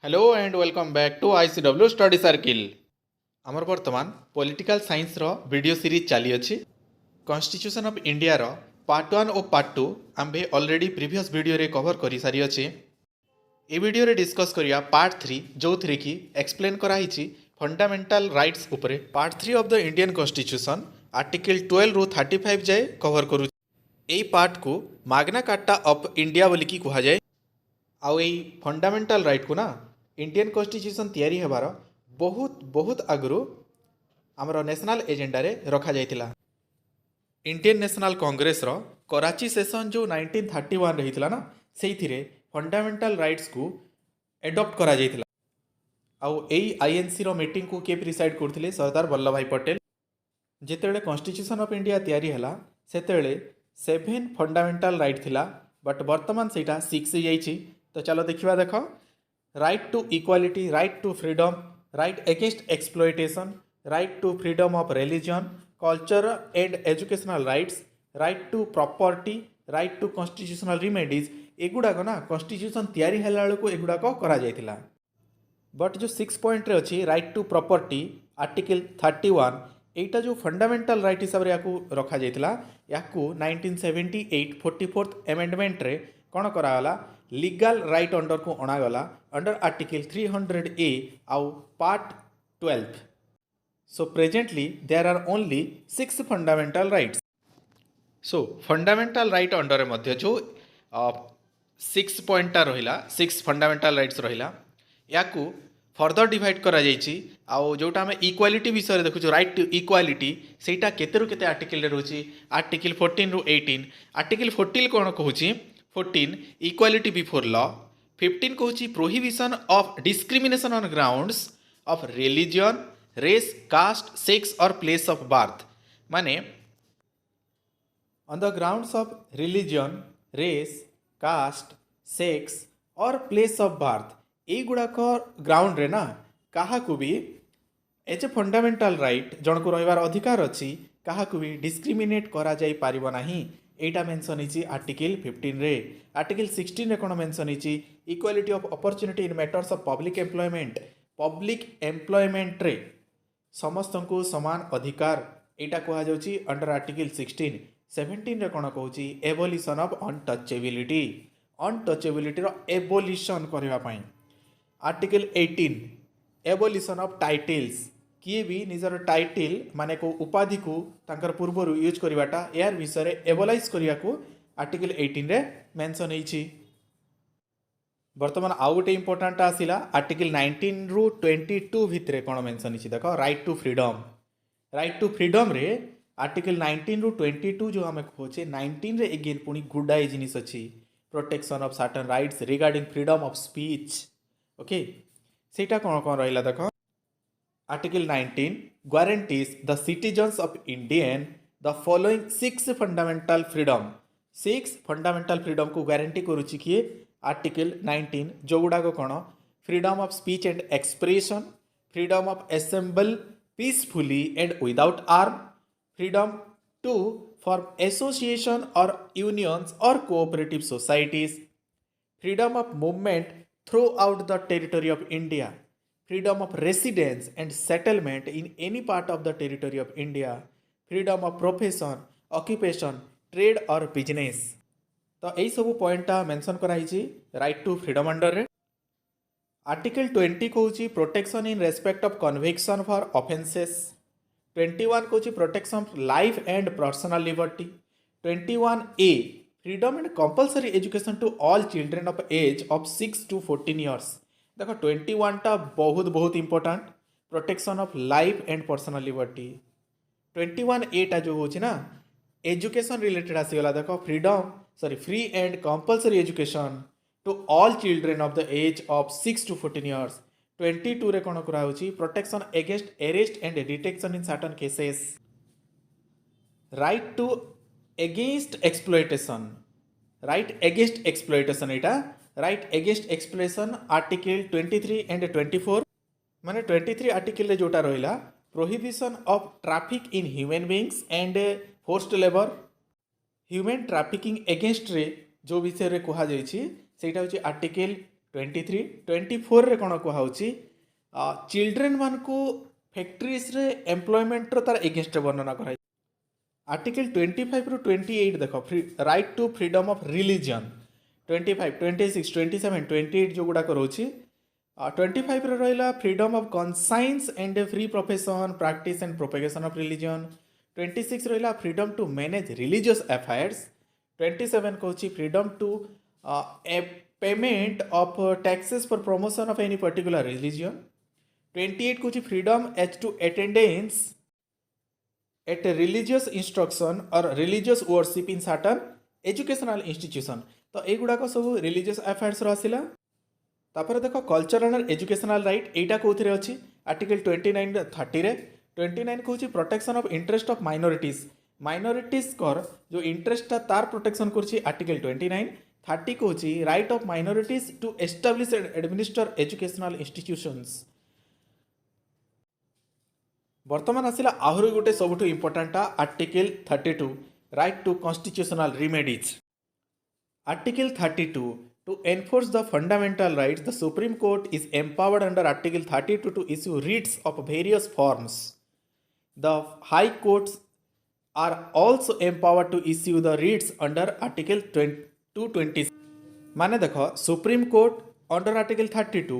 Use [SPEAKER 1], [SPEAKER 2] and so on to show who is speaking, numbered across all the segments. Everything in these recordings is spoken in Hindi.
[SPEAKER 1] Hello and welcome back to ICW study circle. आमर वर्तमान पॉलिटिकल साइंस रो वीडियो सीरीज चली अच्छी कॉन्स्टिट्यूशन ऑफ इंडिया रो पार्ट 1 और पार्ट 2 आम्भे ऑलरेडी प्रीवियस वीडियो रे कवर करी सारी अच्छे। ए वीडियो रे डिस्कस करिया पार्ट 3 जो थ्री की एक्सप्लेन कराई फंडामेंटल राइट्स उपरे। Part 3 of the Indian constitution article 12 रु 35 जाए कवर करू। ए पार्ट को माग्ना कार्टा ऑफ इंडिया बोली की कहा जाए। आउ एई फंडामेंटल राइट को ना इंडियन कॉन्स्टिट्यूशन तैयारी हेबार बहुत बहुत आगु आमर नेशनल एजेंडा रे रखा जाइतिला। इंडियन नेशनल कांग्रेस रो कराची सेशन जो 1931 रही ना से फंडामेंटल राइट्स को एडॉप्ट करा जाइतिला। आउ एई आईएनसी रो मीटिंग को के प्रिसाइड करथिले सरदार वल्लभ भाई पटेल। जेतेबेले कॉन्स्टिट्यूशन ऑफ इंडिया तैयारी हैला सेतेबेले 7 फंडामेंटल राइट थिला बट वर्तमान सेटा 6 हो जाइछि। तो चलो देखिबा। देख right to equality, right to freedom, right against exploitation, right to freedom of religion, culture and educational rights, right to property, right to constitutional remedies एगुड़ाक ना कॉन्स्टिट्यूशन तैयारी हैला बेलू एगुड़ाक करा जाइतिला। बट जो 6 पॉइंट रे अच्छी राइट टू प्रॉपर्टी आर्टिकल 31 एटा जो फंडामेंटल राइट हिसाब से रखा जाइतिला याकू 1978 44th एमेंडमेंट रे कौन करागला लीगल राइट अंडर को अणागला अंडर आर्टिकल 300A आउ part 12। So presently there are only 6 fundamental rights. So fundamental right under मध्य जो 6 पॉइंटा रहिला 6 फंडामेंटल राइट्स रहिला याकू फर्दर डिवाइड करा जाइछि। आउ जोटा आम इक्वालिटी विषय देखु राइट टू इक्वालिटी सेटा केते केते आर्टिकल रोची आर्टिकल 14 रु 18। आर्टिकल 14 कौन कहूँ 14 इक्वालिटी बिफोर लॉ, 15 कहूँ prohibition of discrimination on grounds of religion, race, caste, sex और प्लेस ऑफ बर्थ। माने on the grounds of religion, race, caste, sex और प्लेस ऑफ बर्थ युड़ाक ग्राउंड रे ना क्या भी एज ए फंडामेंटल राइट जन को रहिबार अधिकार अच्छी क्या भी डिस्क्रिमिनेट करा जाई पारिबो नाही। एटा मेंशन होती आर्टिकल 15 रे। आर्टिकल 16 रे कौन मेंशन होती equality of opportunity in matters of public employment. Public employment रे समस्त को समान अधिकार एटा कहा जाउची अंडर आर्टिकल 16। 17 रे कौन कहूँ एबोलिशन ऑफ अनटचेबिलिटी। अनटचेबिलिटी रो एबोलिशन करबा पई आर्टिकल 18 एबोलिशन ऑफ टाइटल्स। किए भी निजर टाइटल माने को उपाधि को तांकर पूर्वर यूज करवाटा यार विषय एबोलाइज करिया को आर्टिकल 18 रे मेंशन होईछि। वर्तमान आउ गोटे इंपोर्टेंट आसिला आर्टिकल 19 रु 22 भितरे कौन मेंशन होईछि देखो right to freedom. Right to freedom रे आर्टिकल 19 रु 22 जो आमे खोचे 19 रे अगेन पुनी गुडाई जिनिस अछि protection of certain rights regarding freedom of speech. Okay सेटा कौन कौन रहिला देखो article 19 guarantees the citizens of Indian the following 6 fundamental freedom। 6 fundamental freedom को guarantee करुच्ची किए आर्टिकल 19 जो गुड़ाक कौन freedom of speech and expression, freedom of assemble peacefully and without arm, freedom to form association और यूनियंस और cooperative societies, freedom of movement throughout the territory of India, freedom of residence and settlement in any part of the territory of India, freedom of profession, occupation, trade or business। तो यही सब पॉइंटा मेंशन कराई राइट टू फ्रीडम अंडर रे। आर्टिकल 20 कहूँ protection in respect of conviction for offences. 21 कहूँ protection of life and personal liberty. 21A freedom and compulsory education to all children of age of 6 to 14 years। देखो 21 टा बहुत बहुत important protection of life and personal liberty. 21A टा जो होची ना एजुकेशन रिलेटेड आसीगला देखो free and compulsory education to all children of the age of 6 to 14 years। 22 रे कौन करा होची protection against arrest and detection in certain cases. Right to against exploitation, right against exploitation एटा right against expression article 23 and 24। माने 23 आर्टिकल रे जोटा रहिला prohibition of traffic in human beings and forced labour. Human trafficking against रे जो विषय रे कहा जाइछि सेटा होछि आर्टिकल 23 24 रे कौन कहुच्छी चिल्ड्रेन मान को फैक्ट्रीज रे एम्प्लॉयमेंट तार एगेंस्ट वर्णना कराई। आर्टिकल 25 रु 28 देख right to freedom of religion 25 26 27 28 जो गुड़ाक रोचे 25 रहा freedom of conscience and free profession practice and propagation of religion 26 रहा freedom to manage religious affairs 27 कहूँ freedom to payment of taxes for promotion of any particular religion 28 कहूँ freedom as to attendance at religious instruction और religious worship in certain educational institution. तो युड़ाक सब रिलीजियस अफेयर्स आसला। तापर देख कल्चरल एंड एजुकेशनल राइट एटा कौन अच्छी आर्टिकल 29 30 रे 29 कहूँ protection of interest of minorities minorities कर जो इंटरेस्ट तार प्रोटेक्शन कर आर्टिकल 29 30 कहूँ right of minorities to establish and administer educational institutions. बर्तमान आसला आहरी गोटे सबुठ इम्पोर्टाटा article 32 right to constitutional remedies. Article 32 to enforce the fundamental rights the supreme court is empowered under article 32 to issue writs of various forms. The high courts are also empowered to issue the writs under article 220 माने देख सुप्रीम कोर्ट अंडर आर्टिकल 32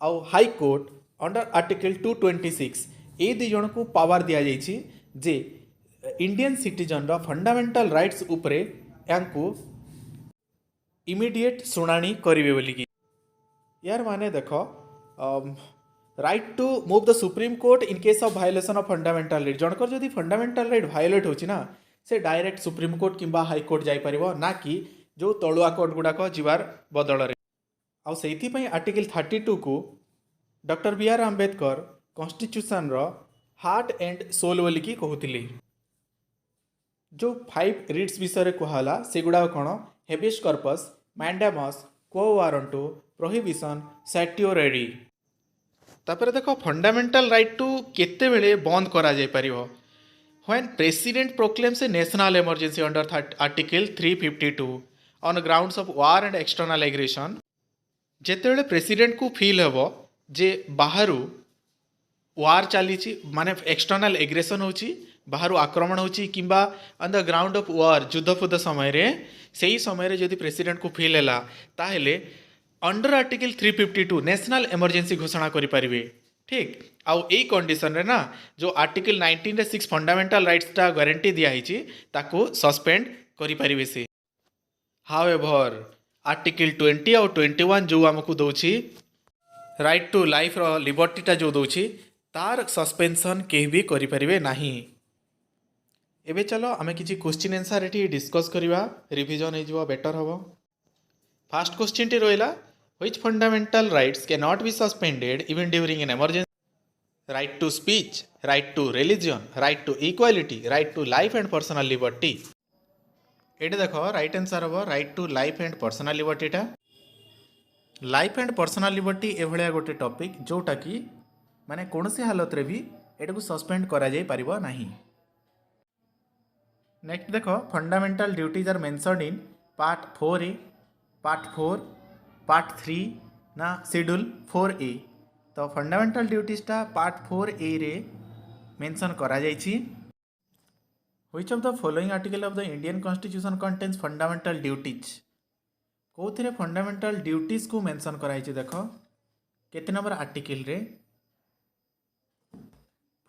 [SPEAKER 1] आउ हाई कोर्ट अंडर आर्टिकल 226 ये दी जन को पावर दि जाइए जे इंडियन सिटीजन रो फंडामेंटल राइट्स उपरे यांको इमीडिएट शुणाणी करेंगे बोलिकी। यार माने देख right to move the supreme court in case of violation of fundamental right जनकर जदि फंडामेंटल राइट वायोलेट होची ना से डायरेक्ट सुप्रीम कोर्ट किंबा हाई कोर्ट जाई परिबो ना कि जो तलुआ कोर्ट गुड़ाक जीवार बदल रे। आउ सेइथि पई आर्टिकल 32 को doctor B R Ambedkar constitution रो हार्ट एंड सोल बोलिकी कहूतिले। जो 5 रिट्स विषय कहला से गुड़ा कौन habeas corpus mandamus quo warranto prohibition certiorari. तापर देख फंडामेंटल राइट टू केते बेले बंद करा जाय परिबो when president proclaims a national emergency under article 352 on grounds of war and external aggression. जेतेबेले प्रेसिडेंट को फील हेबो जे बाहरु वार चली माने एक्सटर्नल एग्रेशन होची बाहर आक्रमण होची किंबा on the ground of war युद्ध फुद्ध समय रे सही समय रे जदि प्रेसिडेंट को फील हैला ताहेले अंडर आर्टिकल 352 नेशनल इमरजेंसी घोषणा करि परिबे। ठीक आउ एई कंडीशन रे ना जो आर्टिकल 19 रे 6 फंडामेंटल राइट्स ता गारंटी दिया हिची ताको सस्पेंड करि परिबे से। हाउएवर आर्टिकल 20 और 21 जो हमकु दउची राइट टू लाइफ रो लिबर्टी ता जो दउची तार सस्पेंशन केही भी करि परिबे नाही। एबे चलो आमे किछि क्वेश्चन आंसर एठी डिस्कस करिवा रिवीजन हे जो बेटर हबो। फर्स्ट क्वेश्चन टी रोइला which fundamental rights can not be suspended even during an emergency. Right to speech right to religion right to equality right to life and personal liberty. एठी देखो राइट आंसर हबो right to life and personal liberty. टा लाइफ एंड पर्सनल लिबर्टी ए भलिया गोटे टॉपिक जोटा कि माने कोनोसी हालत रे भी एटा को सस्पेंड करा जाय परिबो नाही। नेक्स्ट देखो fundamental duties are mentioned in part 4A part 4 part 3 ना शेड्यूल 4A। तो फंडामेंटल ड्यूटीजटा पार्ट 4A रे मेंशन करा जायछि। Which of the following article of the Indian constitution contains fundamental duties. कोथिरे फंडामेंटल ड्यूटीज को मेंशन कराइछि देखो केते नंबर आर्टिकल रे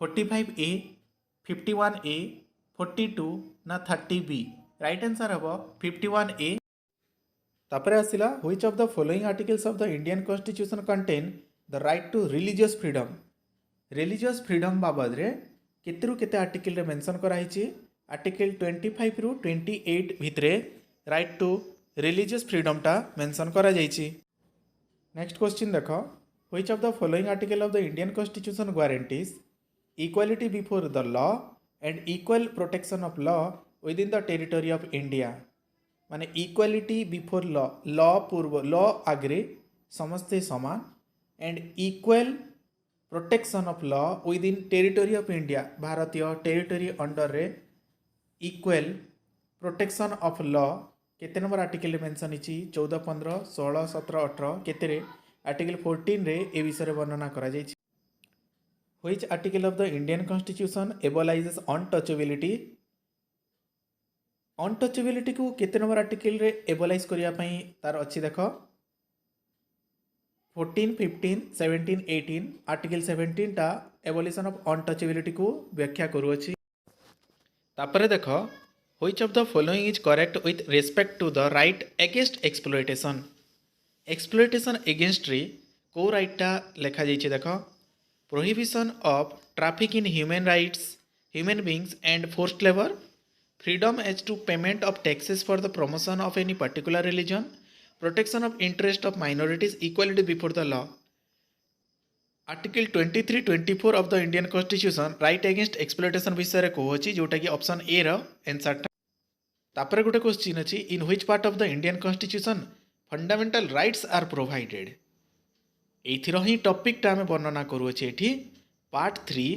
[SPEAKER 1] 45A 51A 42 ना 30B। राइट आंसर हम 51A। तापर आसिला which of the following articles of the Indian constitution contain the right to religious freedom. Religious freedom बाबद रे केते केते आर्टिकल रे मेंशन कराइछि आर्टिकल 25 रु 28 भितरे राइट टू रिलीजियस फ्रीडम टा मेंशन करा जाइछि। नेक्स्ट क्वेश्चन देखो which of the following article of the Indian constitution guarantees equality before the law and equal protection of law with in the territory of India. माने इक्वालिटी बिफोर लॉ लॉ पूर्व लॉ आगरे समस्ते समान and equal protection of law with in territory of India भारतीय टेरिटरी अंडर रे इक्वल प्रोटेक्शन ऑफ लॉ केते नंबर आर्टिकल मेंशन इछि 14 15 16 17 18 केते आर्टिकल 14 रे ए विषय वर्णना करा जायछि। Which article of the Indian constitution abolishes untouchability. Untouchability को केते नंबर आर्टिकल रे एबोलाइज करिया पई तार अछि देखो 14 15 17 18 आर्टिकल 17 टा एबोलिशन ऑफ अनटचेबिलिटी को व्याख्या करूअछि। तापरे देखो which of the following is correct with respect to the right against exploitation. Exploitation against रे को राइटटा लेखा जाइछि देखो prohibition of traffic in human beings and forced labour, freedom as to payment of taxes for the promotion of any particular religion, protection of interest of minorities, equality before the law. Article 23-24 of the Indian Constitution right against exploitation विषय कहूँ जोटा कि ऑप्शन ए रो आंसर टा। तापर गोटे क्वेश्चन अच्छी in which part of the Indian constitution fundamental rights are provided. एथिर ही टॉपिक टा आम वर्णना करूँचे एठी पार्ट 3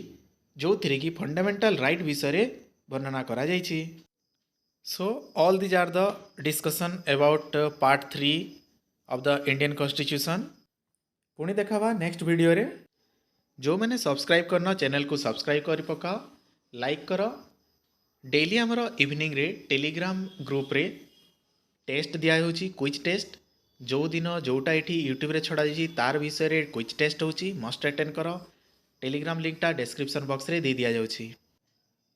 [SPEAKER 1] जो थी कि फंडामेंटल राइट विषय वर्णना करा जाइछि। So all these are the discussion about part 3 of the Indian constitution. पुणी देखा नेक्स्ट वीडियो रे। जो मैंने सब्सक्राइब करना चैनल को सब्सक्राइब कर पकाओ, लाइक करो। डेली आमर इवनिंग रे टेलीग्राम ग्रुप रे टेस्ट दिया होची क्विज टेस्ट जो दिन जोटा ये यूट्यूब रे छड़ा जाइए तार विषय रे क्विज टेस्ट होची मस्ट अटेंड करो। टेलीग्राम लिंक टा डिस्क्रिप्शन बॉक्स रे दे दिया जाउची।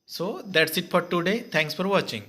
[SPEAKER 1] So that's it for today. Thanks for watching.